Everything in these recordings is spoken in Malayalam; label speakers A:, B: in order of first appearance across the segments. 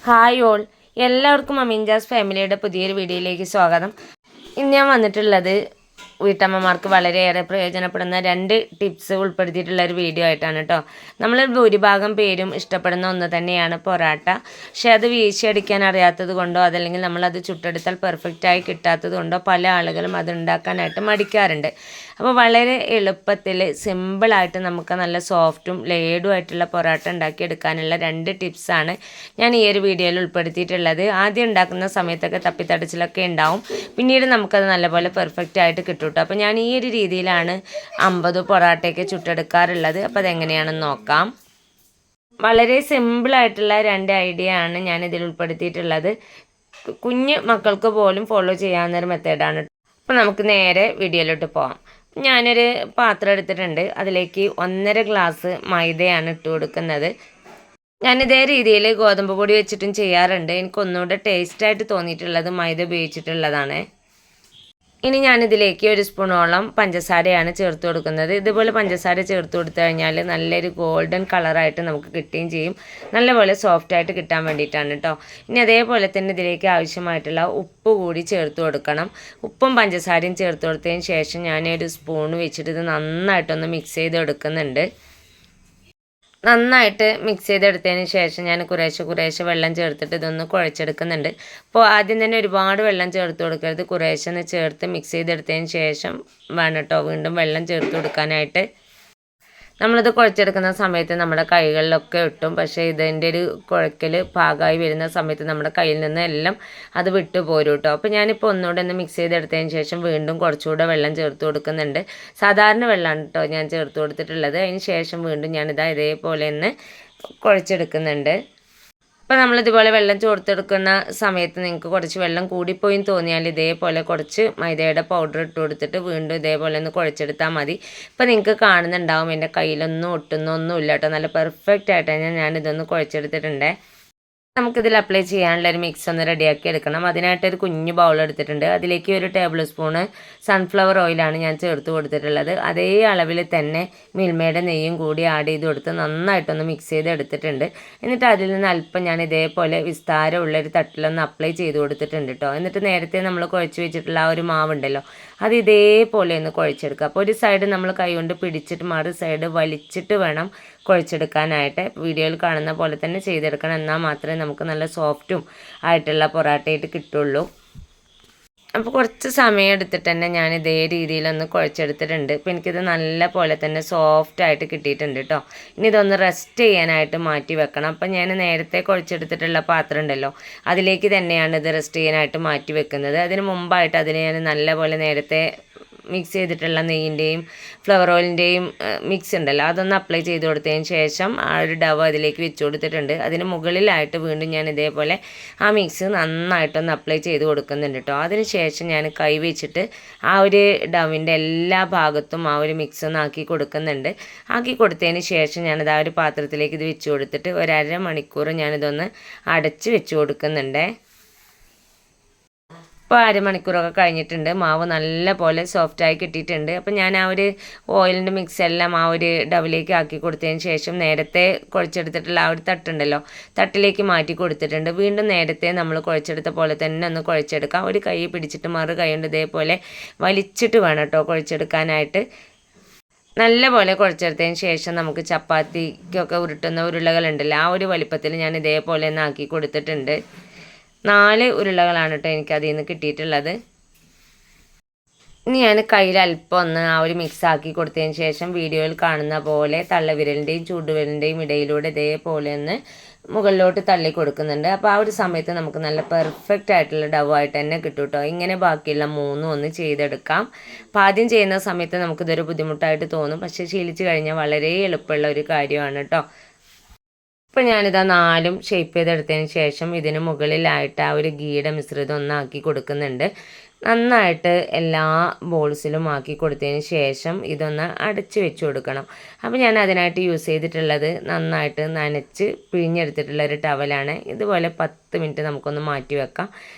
A: ഹായ് ഓൾ, എല്ലാവർക്കും അമീൻജാസ് ഫാമിലിയുടെ പുതിയൊരു വീഡിയോയിലേക്ക് സ്വാഗതം. ഇന്ന് ഞാൻ വന്നിട്ടുള്ളത് വീട്ടമ്മമാർക്ക് വളരെയേറെ പ്രയോജനപ്പെടുന്ന 2 ടിപ്സ് ഉൾപ്പെടുത്തിയിട്ടുള്ള ഒരു വീഡിയോ ആയിട്ടാണ് കേട്ടോ. നമ്മൾ ഭൂരിഭാഗം പേരും ഇഷ്ടപ്പെടുന്ന ഒന്ന് തന്നെയാണ് പൊറാട്ട. പക്ഷേ അത് വീശിയടിക്കാൻ അറിയാത്തത് കൊണ്ടോ അതല്ലെങ്കിൽ നമ്മളത് ചുട്ടെടുത്താൽ പെർഫെക്റ്റായി കിട്ടാത്തത് കൊണ്ടോ പല ആളുകളും അത് ഉണ്ടാക്കാനായിട്ട് മടിക്കാറുണ്ട്. അപ്പോൾ വളരെ എളുപ്പത്തിൽ സിമ്പിളായിട്ട് നമുക്ക് നല്ല സോഫ്റ്റും ലേഡും ആയിട്ടുള്ള പൊറാട്ട ഉണ്ടാക്കിയെടുക്കാനുള്ള 2 ടിപ്സാണ് ഞാൻ ഈ ഒരു വീഡിയോയിൽ ഉൾപ്പെടുത്തിയിട്ടുള്ളത്. ആദ്യം ഉണ്ടാക്കുന്ന സമയത്തൊക്കെ തപ്പിത്തടച്ചിലൊക്കെ ഉണ്ടാവും, പിന്നീട് നമുക്കത് നല്ലപോലെ പെർഫെക്റ്റ് ആയിട്ട് കിട്ടും കേട്ടോ. അപ്പോൾ ഞാൻ ഈ ഒരു രീതിയിലാണ് 50 പൊറാട്ടയൊക്കെ ചുട്ടെടുക്കാറുള്ളത്. അപ്പോൾ അതെങ്ങനെയാണെന്ന് നോക്കാം. വളരെ സിമ്പിളായിട്ടുള്ള 2 ഐഡിയ ആണ് ഞാൻ ഇതിൽ ഉൾപ്പെടുത്തിയിട്ടുള്ളത്. കുഞ്ഞ് മക്കൾക്ക് പോലും ഫോളോ ചെയ്യാവുന്നൊരു മെത്തേഡാണ്. അപ്പോൾ നമുക്ക് നേരെ വീഡിയോയിലോട്ട് പോകാം. ഞാനൊരു പാത്രം എടുത്തിട്ടുണ്ട്, അതിലേക്ക് 1.5 ഗ്ലാസ് മൈദയാണ് ഇട്ട് കൊടുക്കുന്നത്. ഞാനിതേ രീതിയിൽ ഗോതമ്പ് പൊടി വെച്ചിട്ടും ചെയ്യാറുണ്ട്. എനിക്കൊന്നുകൂടെ ടേസ്റ്റായിട്ട് തോന്നിയിട്ടുള്ളത് മൈദ ഉപയോഗിച്ചിട്ടുള്ളതാണ്. ഇനി ഞാനിതിലേക്ക് 1 സ്പൂണോളം പഞ്ചസാരയാണ് ചേർത്ത് കൊടുക്കുന്നത്. ഇതുപോലെ പഞ്ചസാര ചേർത്ത് കൊടുത്തു കഴിഞ്ഞാൽ നല്ലൊരു ഗോൾഡൻ കളറായിട്ട് നമുക്ക് കിട്ടുകയും ചെയ്യും. നല്ലപോലെ സോഫ്റ്റായിട്ട് കിട്ടാൻ വേണ്ടിയിട്ടാണ് കേട്ടോ. ഇനി അതേപോലെ തന്നെ ഇതിലേക്ക് ആവശ്യമായിട്ടുള്ള ഉപ്പ് കൂടി ചേർത്ത് കൊടുക്കണം. ഉപ്പും പഞ്ചസാരയും ചേർത്ത് കൊടുത്തതിന് ശേഷം ഞാൻ 1 സ്പൂൺ വെച്ചിട്ട് ഇത് നന്നായിട്ടൊന്ന് മിക്സ് ചെയ്തെടുക്കുന്നുണ്ട്. നന്നായിട്ട് മിക്സ് ചെയ്തെടുത്തതിന് ശേഷം ഞാൻ കുറേശ്ശെ വെള്ളം ചേർത്തിട്ട് ഇതൊന്ന് കുഴച്ചെടുക്കുന്നുണ്ട്. അപ്പോൾ ആദ്യം തന്നെ ഒരുപാട് വെള്ളം ചേർത്ത് കൊടുക്കരുത്, കുറേശ്ശെ ചേർത്ത് മിക്സ് ചെയ്തെടുത്തതിന് ശേഷം വേണം കേട്ടോ വീണ്ടും വെള്ളം ചേർത്ത് കൊടുക്കാനായിട്ട്. നമ്മളിത് കുഴച്ചെടുക്കുന്ന സമയത്ത് നമ്മുടെ കൈകളിലൊക്കെ ഇട്ടും, പക്ഷേ ഇതിൻ്റെ ഒരു കുഴക്കൽ പാകമായി വരുന്ന സമയത്ത് നമ്മുടെ കയ്യിൽ നിന്ന് എല്ലാം അത് വിട്ടു പോരും കേട്ടോ. അപ്പോൾ ഞാനിപ്പോൾ ഒന്നുകൂടെ ഒന്ന് മിക്സ് ചെയ്തെടുത്തതിന് ശേഷം വീണ്ടും കുറച്ചുകൂടെ വെള്ളം ചേർത്ത് കൊടുക്കുന്നുണ്ട്. സാധാരണ വെള്ളമാണ് കേട്ടോ ഞാൻ ചേർത്ത് കൊടുത്തിട്ടുള്ളത്. അതിന് ശേഷം വീണ്ടും ഞാനിതാ ഇതേപോലെ ഒന്ന് കുഴച്ചെടുക്കുന്നുണ്ട്. അപ്പോൾ നമ്മളിതുപോലെ വെള്ളം ചേർത്തെടുക്കുന്ന സമയത്ത് നിങ്ങൾക്ക് കുറച്ച് വെള്ളം കൂടിപ്പോയി തോന്നിയാൽ ഇതേപോലെ കുറച്ച് മൈദയുടെ പൗഡർ ഇട്ട് കൊടുത്തിട്ട് വീണ്ടും ഇതേപോലെ ഒന്ന് കുഴച്ചെടുത്താൽ മതി. ഇപ്പോൾ നിങ്ങൾക്ക് കാണുന്നുണ്ടാവും എൻ്റെ കയ്യിലൊന്നും ഒട്ടുന്നൊന്നുമില്ല കേട്ടോ. നല്ല പെർഫെക്റ്റ് ആയിട്ടാണ് ഞാനിതൊന്ന് കുഴച്ചെടുത്തിട്ടുണ്ട്. നമുക്കിതിൽ അപ്ലൈ ചെയ്യാനുള്ള ഒരു മിക്സ് ഒന്ന് റെഡിയാക്കി എടുക്കണം. അതിനായിട്ടൊരു കുഞ്ഞു ബൗൾ എടുത്തിട്ടുണ്ട്. അതിലേക്ക് 1 ടേബിൾ സ്പൂണ് സൺഫ്ലവർ ഓയിലാണ് ഞാൻ ചേർത്ത് കൊടുത്തിട്ടുള്ളത്. അതേ അളവിൽ തന്നെ മിൽമയുടെ നെയ്യും കൂടി ആഡ് ചെയ്ത് കൊടുത്ത് നന്നായിട്ടൊന്ന് മിക്സ് ചെയ്ത് എടുത്തിട്ടുണ്ട്. എന്നിട്ട് അതിൽ നിന്ന് അല്പം ഞാൻ ഇതേപോലെ വിസ്താരമുള്ളൊരു തട്ടിലൊന്ന് അപ്ലൈ ചെയ്ത് കൊടുത്തിട്ടുണ്ട് കേട്ടോ. എന്നിട്ട് നേരത്തെ നമ്മൾ കുഴച്ച് വെച്ചിട്ടുള്ള ആ ഒരു മാവുണ്ടല്ലോ, അത് ഇതേപോലെ ഒന്ന് കുഴച്ചെടുക്കുക. അപ്പോൾ ഒരു സൈഡ് നമ്മൾ കൈകൊണ്ട് പിടിച്ചിട്ട് മറു സൈഡ് വലിച്ചിട്ട് വേണം കുഴച്ചെടുക്കാനായിട്ട്. വീഡിയോയിൽ കാണുന്ന പോലെ തന്നെ ചെയ്തെടുക്കണം, എന്നാൽ മാത്രമേ നമുക്ക് നല്ല സോഫ്റ്റും ആയിട്ടുള്ള പൊറാട്ടയായിട്ട് കിട്ടുള്ളൂ. അപ്പോൾ കുറച്ച് സമയം എടുത്തിട്ട് തന്നെ ഞാൻ ഇതേ രീതിയിലൊന്ന് കുഴച്ചെടുത്തിട്ടുണ്ട്. അപ്പോൾ എനിക്കിത് നല്ല പോലെ തന്നെ സോഫ്റ്റായിട്ട് കിട്ടിയിട്ടുണ്ട് കേട്ടോ. ഇനി ഇതൊന്ന് റെസ്റ്റ് ചെയ്യാനായിട്ട് മാറ്റി വെക്കണം. അപ്പോൾ ഞാൻ നേരത്തെ കുഴച്ചെടുത്തിട്ടുള്ള പാത്രം ഉണ്ടല്ലോ, അതിലേക്ക് തന്നെയാണ് ഇത് റെസ്റ്റ് ചെയ്യാനായിട്ട് മാറ്റി വെക്കുന്നത്. അതിന് മുമ്പായിട്ട് അതിന് ഞാൻ നല്ല പോലെ നേരത്തെ മിക്സ് ചെയ്തിട്ടുള്ള നെയ്യിൻ്റെയും ഫ്ലവർ ഓയിലിൻ്റെയും മിക്സ് ഉണ്ടല്ലോ, അതൊന്ന് അപ്ലൈ ചെയ്ത് കൊടുത്തതിന് ശേഷം ആ ഒരു ഡവ് അതിലേക്ക് വെച്ച് കൊടുത്തിട്ടുണ്ട്. അതിന് മുകളിലായിട്ട് വീണ്ടും ഞാൻ ഇതേപോലെ ആ മിക്സ് നന്നായിട്ടൊന്ന് അപ്ലൈ ചെയ്ത് കൊടുക്കുന്നുണ്ട് കേട്ടോ. അതിന് ശേഷം ഞാൻ കൈ വെച്ചിട്ട് ആ ഒരു ഡവിൻ്റെ എല്ലാ ഭാഗത്തും ആ ഒരു മിക്സ് ഒന്ന് ആക്കി കൊടുക്കുന്നുണ്ട്. ആക്കി കൊടുത്തതിന് ശേഷം ഞാനത് ആ ഒരു പാത്രത്തിലേക്ക് ഇത് വെച്ച് കൊടുത്തിട്ട് 1.5 മണിക്കൂർ ഞാനിതൊന്ന് അടച്ച് വെച്ച് കൊടുക്കുന്നുണ്ട്. ഇപ്പോൾ 1/2 മണിക്കൂറൊക്കെ കഴിഞ്ഞിട്ടുണ്ട്. മാവ് നല്ല പോലെ സോഫ്റ്റായി കിട്ടിയിട്ടുണ്ട്. അപ്പോൾ ഞാൻ ആ ഒരു ഓയിലിൻ്റെ മിക്സ് എല്ലാം ആ ഒരു ഡവിലേക്ക് ആക്കി കൊടുത്തതിന് ശേഷം നേരത്തെ കുഴച്ചെടുത്തിട്ടുള്ള ആ ഒരു തട്ടുണ്ടല്ലോ, തട്ടിലേക്ക് മാറ്റി കൊടുത്തിട്ടുണ്ട്. വീണ്ടും നേരത്തെ നമ്മൾ കുഴച്ചെടുത്ത പോലെ തന്നെ ഒന്ന് കുഴച്ചെടുക്കാം. ഒരു കൈ പിടിച്ചിട്ട് മറു കൈ കൊണ്ട് ഇതേപോലെ വലിച്ചിട്ട് വേണം കേട്ടോ കുഴച്ചെടുക്കാനായിട്ട്. നല്ല പോലെ കുഴച്ചെടുത്തതിന് ശേഷം നമുക്ക് ചപ്പാത്തിക്കൊക്കെ ഉരുട്ടുന്ന ഉരുളകളുണ്ടല്ലോ, ആ ഒരു വലിപ്പത്തിൽ ഞാൻ ഇതേപോലെ ഒന്ന് ആക്കി കൊടുത്തിട്ടുണ്ട്. 4 ഉരുളകളാണ് കേട്ടോ എനിക്ക് അതിൽ നിന്ന് കിട്ടിയിട്ടുള്ളത്. ഇനി ഞാൻ കയ്യിൽ അല്പം ഒന്ന് ആ ഒരു മിക്സ് ആക്കി കൊടുത്തതിന് ശേഷം വീഡിയോയിൽ കാണുന്ന പോലെ തള്ളവിരലിൻ്റെയും ചൂടുവിരലിൻ്റെയും ഇടയിലൂടെ ഇതേപോലെ ഒന്ന് മുകളിലോട്ട് തള്ളി കൊടുക്കുന്നുണ്ട്. അപ്പോൾ ആ ഒരു സമയത്ത് നമുക്ക് നല്ല പെർഫെക്റ്റ് ആയിട്ടുള്ള ഡവായിട്ട് തന്നെ കിട്ടും കേട്ടോ. ഇങ്ങനെ ബാക്കിയുള്ള 3 ഒന്ന് ചെയ്തെടുക്കാം. അപ്പോൾ ആദ്യം ചെയ്യുന്ന സമയത്ത് നമുക്കിതൊരു ബുദ്ധിമുട്ടായിട്ട് തോന്നും, പക്ഷേ ശീലിച്ച് കഴിഞ്ഞാൽ വളരെ എളുപ്പമുള്ള ഒരു കാര്യമാണ് കേട്ടോ. ഇപ്പോൾ ഞാനിതാ 4 ഷേപ്പ് ചെയ്തെടുത്തതിന് ശേഷം ഇതിന് മുകളിലായിട്ട് ആ ഒരു ഗീയുടെ മിശ്രിതം ഒന്നാക്കി കൊടുക്കുന്നുണ്ട്. നന്നായിട്ട് എല്ലാ ബോൾസിലും ആക്കി കൊടുത്തതിന് ശേഷം ഇതൊന്ന് അടച്ച് വെച്ച് കൊടുക്കണം. അപ്പോൾ ഞാൻ അതിനായിട്ട് യൂസ് ചെയ്തിട്ടുള്ളത് നന്നായിട്ട് നനച്ച് പിഴിഞ്ഞെടുത്തിട്ടുള്ള ഒരു ടവലാണ്. ഇതുപോലെ 10 മിനിറ്റ് നമുക്കൊന്ന് മാറ്റി വെക്കാം.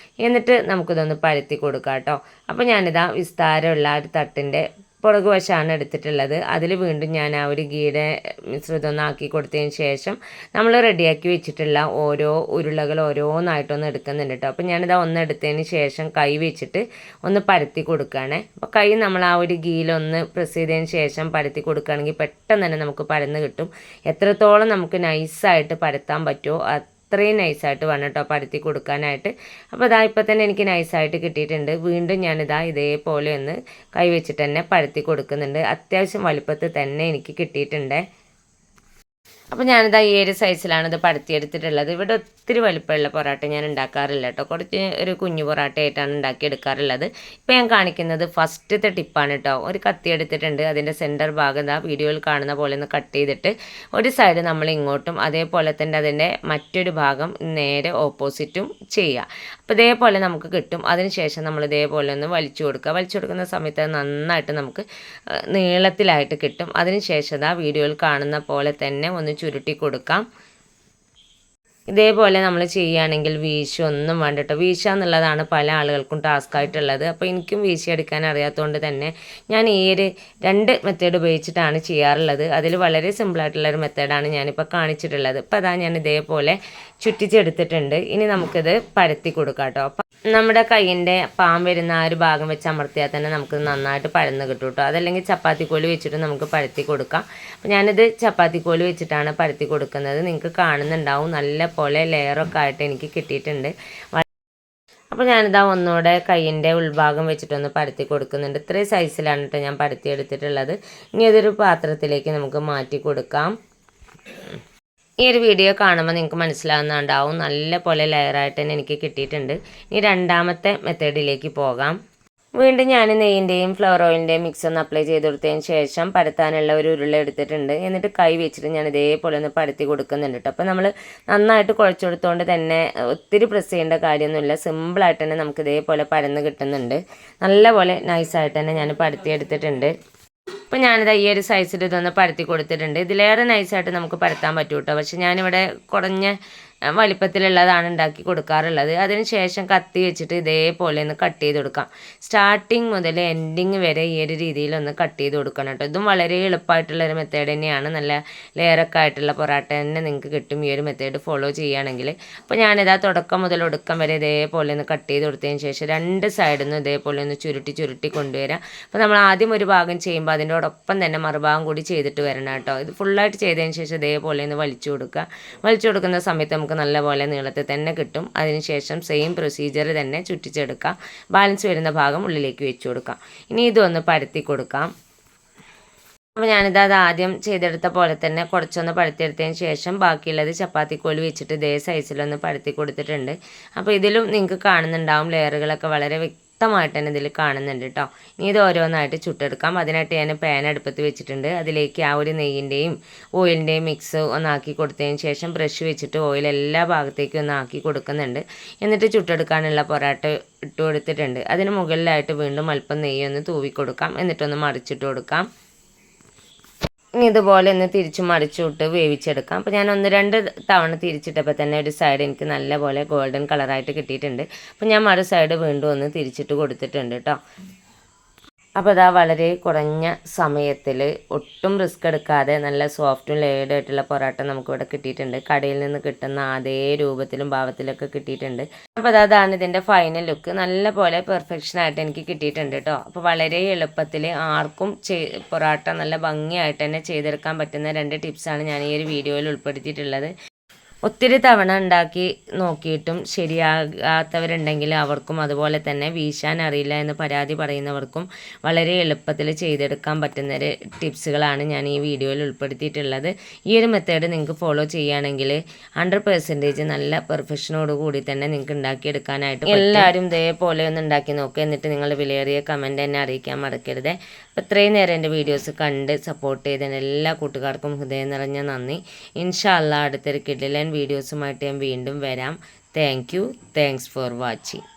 A: എന്നിട്ട് നമുക്കിതൊന്ന് പരത്തി കൊടുക്കാം കേട്ടോ. അപ്പോൾ ഞാനിതാ വിസ്താരമുള്ള ഒരു തട്ടിൻ്റെ പുറകു വശമാണ് എടുത്തിട്ടുള്ളത്. അതിൽ വീണ്ടും ഞാൻ ആ ഒരു ഗീയുടെ മിശ്രിതം ഒന്ന് ആക്കി കൊടുത്തതിന് ശേഷം നമ്മൾ റെഡിയാക്കി വെച്ചിട്ടുള്ള ഓരോ ഉരുളകൾ ഓരോന്നായിട്ടൊന്ന് എടുക്കുന്നുണ്ട് കേട്ടോ. അപ്പോൾ ഞാനിതാ ഒന്ന് എടുത്തതിന് ശേഷം കൈ വെച്ചിട്ട് ഒന്ന് പരത്തി കൊടുക്കുകയാണ്. അപ്പോൾ കൈ നമ്മൾ ആ ഒരു ഗീയിലൊന്ന് പ്രസ് ചെയ്തതിന് ശേഷം പരത്തി കൊടുക്കുകയാണെങ്കിൽ പെട്ടെന്ന് തന്നെ നമുക്ക് പരന്ന് കിട്ടും. എത്രത്തോളം നമുക്ക് നൈസായിട്ട് പരത്താൻ പറ്റുമോ അത്രയും നൈസായിട്ട് വേണം കേട്ടോ പരത്തി കൊടുക്കാനായിട്ട്. അപ്പോൾ ഇതാ ഇപ്പോൾ തന്നെ എനിക്ക് നൈസായിട്ട് കിട്ടിയിട്ടുണ്ട്. വീണ്ടും ഞാനിതാ ഇതേപോലെ ഒന്ന് കൈ വെച്ചിട്ട് തന്നെ പരത്തി കൊടുക്കുന്നുണ്ട്. അത്യാവശ്യം വലുപ്പത്തിൽ തന്നെ എനിക്ക് കിട്ടിയിട്ടുണ്ട്. അപ്പോൾ ഞാനിതാ ഈ ഒരു സൈസിലാണ് ഇത് പരത്തിയെടുത്തിട്ടുള്ളത്. ഇവിടെ ഒത്തിരി വലിപ്പമുള്ള പൊറോട്ട ഞാൻ ഉണ്ടാക്കാറില്ല കേട്ടോ. കുറച്ച് ഒരു കുഞ്ഞു പൊറോട്ടയായിട്ടാണ് ഉണ്ടാക്കിയെടുക്കാറുള്ളത്. ഇപ്പോൾ ഞാൻ കാണിക്കുന്നത് ഫസ്റ്റത്തെ ടിപ്പാണ് കേട്ടോ. ഒരു കത്തി എടുത്തിട്ടുണ്ട്. അതിൻ്റെ സെൻറ്റർ ഭാഗം ഇതാ വീഡിയോയിൽ കാണുന്ന പോലെ ഒന്ന് കട്ട് ചെയ്തിട്ട് ഒരു സൈഡ് നമ്മൾ ഇങ്ങോട്ടും അതേപോലെ തന്നെ അതിൻ്റെ മറ്റൊരു ഭാഗം നേരെ ഓപ്പോസിറ്റും ചെയ്യുക. അപ്പോൾ ഇതേപോലെ നമുക്ക് കിട്ടും. അതിനുശേഷം നമ്മൾ ഇതേപോലെ ഒന്ന് വലിച്ചു കൊടുക്കുക. വലിച്ചു കൊടുക്കുന്ന സമയത്ത് നന്നായിട്ട് നമുക്ക് നീളത്തിലായിട്ട് കിട്ടും. അതിനുശേഷം ഇതാ വീഡിയോയിൽ കാണുന്ന പോലെ തന്നെ ഒന്ന് ചുരുട്ടി കൊടുക്കാം. ഇതേപോലെ നമ്മൾ ചെയ്യുകയാണെങ്കിൽ വീശ ഒന്നും വേണ്ട കേട്ടോ. വീശ എന്നുള്ളതാണ് പല ആളുകൾക്കും ടാസ്ക് ആയിട്ടുള്ളത്. അപ്പോൾ എനിക്കും വീശി എടുക്കാൻ അറിയാത്തതുകൊണ്ട് തന്നെ ഞാൻ ഈ ഒരു 2 മെത്തേഡ് ഉപയോഗിച്ചിട്ടാണ് ചെയ്യാറുള്ളത്. അതിൽ വളരെ സിമ്പിളായിട്ടുള്ളൊരു മെത്തേഡാണ് ഞാനിപ്പോൾ കാണിച്ചിട്ടുള്ളത്. ഇപ്പോൾ അതാ ഞാൻ ഇതേപോലെ ചുറ്റിച്ചെടുത്തിട്ടുണ്ട്. ഇനി നമുക്കിത് പരത്തി കൊടുക്കാം കേട്ടോ. നമ്മുടെ കൈയിൻ്റെ പാം വരുന്ന ആ ഒരു ഭാഗം വെച്ച് അമർത്തിയാൽ തന്നെ നമുക്ക് നന്നായിട്ട് പരന്ന് കിട്ടും കേട്ടോ. അതല്ലെങ്കിൽ ചപ്പാത്തിക്കോല് വെച്ചിട്ട് നമുക്ക് പരത്തി കൊടുക്കാം. അപ്പോൾ ഞാനിത് ചപ്പാത്തിക്കോല് വെച്ചിട്ടാണ് പരത്തി കൊടുക്കുന്നത്. നിങ്ങൾക്ക് കാണുന്നുണ്ടാവും നല്ല പോലെ ലെയറൊക്കെ ആയിട്ട് എനിക്ക് കിട്ടിയിട്ടുണ്ട്. അപ്പോൾ ഞാനിതാ ഒന്നുകൂടെ കൈയിൻ്റെ ഉൾഭാഗം വെച്ചിട്ടൊന്ന് പരത്തി കൊടുക്കുന്നുണ്ട്. ഇത്രയും സൈസിലാണ് കേട്ടോ ഞാൻ പരത്തി എടുത്തിട്ടുള്ളത്. ഇനി അതൊരു പാത്രത്തിലേക്ക് നമുക്ക് മാറ്റി കൊടുക്കാം. ഈ ഒരു വീഡിയോ കാണുമ്പോൾ നിങ്ങൾക്ക് മനസ്സിലാവുന്നുണ്ടാവും നല്ല പോലെ ലെയറായിട്ട് തന്നെ എനിക്ക് കിട്ടിയിട്ടുണ്ട്. ഇനി രണ്ടാമത്തെ മെത്തേഡിലേക്ക് പോകാം. വീണ്ടും ഞാൻ നെയ്യിൻ്റെയും ഫ്ലവർ ഓയിലിൻ്റെയും മിക്സ് ഒന്ന് അപ്ലൈ ചെയ്ത് കൊടുത്തതിന് ശേഷം പരത്താനുള്ള ഒരു ഉരുള എടുത്തിട്ടുണ്ട്. എന്നിട്ട് കൈ വെച്ചിട്ട് ഞാൻ ഇതേപോലെ ഒന്ന് പരത്തി കൊടുക്കുന്നുണ്ട് കേട്ടോ. അപ്പോൾ നമ്മൾ നന്നായിട്ട് കുഴച്ച് കൊടുത്തുകൊണ്ട് തന്നെ ഒത്തിരി പ്രസ് ചെയ്യേണ്ട കാര്യമൊന്നുമില്ല. സിമ്പിളായിട്ട് തന്നെ നമുക്ക് ഇതേപോലെ പരന്ന് കിട്ടുന്നുണ്ട്. നല്ലപോലെ നൈസായിട്ട് തന്നെ ഞാൻ പരത്തി എടുത്തിട്ടുണ്ട്. അപ്പോൾ ഞാനിത് ഈ ഒരു സൈസിൽ ഇതൊന്ന് പരത്തി കൊടുത്തിട്ടുണ്ട്. ഇതിലേറെ നൈസായിട്ട് നമുക്ക് പരത്താൻ പറ്റും കേട്ടോ. പക്ഷെ ഞാനിവിടെ കുറഞ്ഞ വലിപ്പത്തിലുള്ളതാണ് ഉണ്ടാക്കി കൊടുക്കാറുള്ളത്. അതിന് ശേഷം കത്തി വെച്ചിട്ട് ഇതേപോലെ ഒന്ന് കട്ട് ചെയ്ത് കൊടുക്കാം. സ്റ്റാർട്ടിങ് മുതൽ എൻഡിങ് വരെ ഈ ഒരു രീതിയിലൊന്ന് കട്ട് ചെയ്ത് കൊടുക്കണം കേട്ടോ. ഇതും വളരെ എളുപ്പമായിട്ടുള്ളൊരു മെത്തേഡ് തന്നെയാണ്. നല്ല ലെയറൊക്കെ ആയിട്ടുള്ള പൊറോട്ട തന്നെ നിങ്ങൾക്ക് കിട്ടും ഈ ഒരു മെത്തേഡ് ഫോളോ ചെയ്യുകയാണെങ്കിൽ. അപ്പോൾ ഞാനിതാ തുടക്കം മുതൽ ഒടുക്കം വരെ ഇതേപോലെ ഒന്ന് കട്ട് ചെയ്ത് കൊടുത്തതിന് ശേഷം 2 സൈഡിൽ നിന്ന് ഇതേപോലെ ഒന്ന് ചുരുട്ടി കൊണ്ടുവരാം. അപ്പോൾ നമ്മൾ ആദ്യം ഒരു ഭാഗം ചെയ്യുമ്പോൾ അതിൻ്റെയോടൊപ്പം തന്നെ മറുഭാഗം കൂടി ചെയ്തിട്ട് വരണം കേട്ടോ. ഇത് ഫുള്ളായിട്ട് ചെയ്തതിന് ശേഷം ഇതേപോലെ ഒന്ന് വലിച്ചു കൊടുക്കുക. വലിച്ചു കൊടുക്കുന്ന സമയത്ത് നമുക്ക് നല്ലപോലെ നീളത്തിൽ തന്നെ കിട്ടും. അതിനുശേഷം സെയിം പ്രൊസീജിയർ തന്നെ ചുറ്റിച്ചെടുക്കാം. ബാലൻസ് വരുന്ന ഭാഗം ഉള്ളിലേക്ക് വെച്ച് കൊടുക്കാം. ഇനി ഇതൊന്ന് പരത്തി കൊടുക്കാം. അപ്പോൾ ഞാനിത് ആദ്യം ചെയ്തെടുത്ത പോലെ തന്നെ കുറച്ചൊന്ന് പരത്തിയെടുത്തതിന് ശേഷം ബാക്കിയുള്ളത് ചപ്പാത്തിക്കോല് വെച്ചിട്ട് ഇതേ സൈസിലൊന്ന് പരത്തി കൊടുത്തിട്ടുണ്ട്. അപ്പോൾ ഇതിലും നിങ്ങൾക്ക് കാണുന്നുണ്ടാവും ലെയറുകളൊക്കെ വളരെ വ്യക്തമായിട്ട് തന്നെ ഇതിൽ കാണുന്നുണ്ട് കേട്ടോ. ഇനി ഇത് ഓരോന്നായിട്ട് ചുട്ടെടുക്കാം. അതിനായിട്ട് ഞാൻ പാൻ അടുപ്പത്ത് വെച്ചിട്ടുണ്ട്. അതിലേക്ക് ആ ഒരു നെയ്യിൻ്റെയും ഓയിലിൻ്റെയും മിക്സ് ഒന്നാക്കി കൊടുത്തതിന് ശേഷം ബ്രഷ് വെച്ചിട്ട് ഓയിൽ എല്ലാ ഭാഗത്തേക്കും ഒന്നാക്കി കൊടുക്കുന്നുണ്ട്. എന്നിട്ട് ചുട്ടെടുക്കാനുള്ള പൊറോട്ട ഇട്ട് കൊടുത്തിട്ടുണ്ട്. അതിന് മുകളിലായിട്ട് വീണ്ടും അല്പം നെയ്യൊന്ന് തൂവി കൊടുക്കാം. എന്നിട്ടൊന്ന് മറിച്ചിട്ട് കൊടുക്കാം. ഇനി ഇതുപോലെ ഒന്ന് തിരിച്ച് മറിച്ചിട്ട് വേവിച്ചെടുക്കാം. അപ്പോൾ ഞാൻ 1-2 തവണ തിരിച്ചിട്ടപ്പോൾ തന്നെ ഒരു സൈഡ് എനിക്ക് നല്ലപോലെ ഗോൾഡൻ കളറായിട്ട് കിട്ടിയിട്ടുണ്ട്. അപ്പോൾ ഞാൻ മറു സൈഡ് വീണ്ടും ഒന്ന് തിരിച്ചിട്ട് കൊടുത്തിട്ടുണ്ട് കേട്ടോ. അപ്പോൾ ഇതാ വളരെ കുറഞ്ഞ സമയത്തിൽ ഒട്ടും റിസ്ക് എടുക്കാതെ നല്ല സോഫ്റ്റും ലേയേർഡ് ആയിട്ടുള്ള പൊറോട്ട നമുക്കിവിടെ കിട്ടിയിട്ടുണ്ട്. കടയിൽ നിന്ന് കിട്ടുന്ന അതേ രൂപത്തിലും ഭാവത്തിലൊക്കെ കിട്ടിയിട്ടുണ്ട്. അപ്പോൾ അതാണ് ഇതിൻ്റെ ഫൈനൽ ലുക്ക്. നല്ല പോലെ പെർഫെക്ഷനായിട്ട് എനിക്ക് കിട്ടിയിട്ടുണ്ട് കേട്ടോ. അപ്പോൾ വളരെ എളുപ്പത്തിൽ ആർക്കും പൊറോട്ട നല്ല ഭംഗിയായിട്ട് തന്നെ ചെയ്തെടുക്കാൻ പറ്റുന്ന 2 ടിപ്സാണ് ഞാൻ ഈ ഒരു വീഡിയോയിൽ ഉൾപ്പെടുത്തിയിട്ടുള്ളത്. ഒത്തിരി തവണ ഉണ്ടാക്കി നോക്കിയിട്ടും ശരിയാകാത്തവരുണ്ടെങ്കിൽ അവർക്കും അതുപോലെ തന്നെ വീശാൻ അറിയില്ല എന്ന് പരാതി പറയുന്നവർക്കും വളരെ എളുപ്പത്തിൽ ചെയ്തെടുക്കാൻ പറ്റുന്ന ടിപ്സുകളാണ് ഞാൻ ഈ വീഡിയോയിൽ ഉൾപ്പെടുത്തിയിട്ടുള്ളത്. ഈ ഒരു മെത്തേഡ് നിങ്ങൾക്ക് ഫോളോ ചെയ്യുകയാണെങ്കിൽ 100% നല്ല പെർഫെക്ഷനോട് കൂടി തന്നെ നിങ്ങൾക്ക് ഉണ്ടാക്കിയെടുക്കാനായിട്ട് എല്ലാവരും ഇതേപോലെ ഒന്ന് ഉണ്ടാക്കി നോക്കുക. എന്നിട്ട് നിങ്ങൾ വിലയേറിയ കമൻറ്റ് എന്നെ അറിയിക്കാൻ മറക്കരുത്. അപ്പോൾ ഇത്രയും നേരം എൻ്റെ വീഡിയോസ് കണ്ട് സപ്പോർട്ട് ചെയ്തതിന് എല്ലാ കൂട്ടുകാർക്കും ഹൃദയം നിറഞ്ഞ നന്ദി. ഇൻഷാ അല്ലാഹ് അടുത്തൊരു കിടിലൻ വീഡിയോസുമായിട്ട് ഞാൻ വീണ്ടും വരാം. Thanks for watching.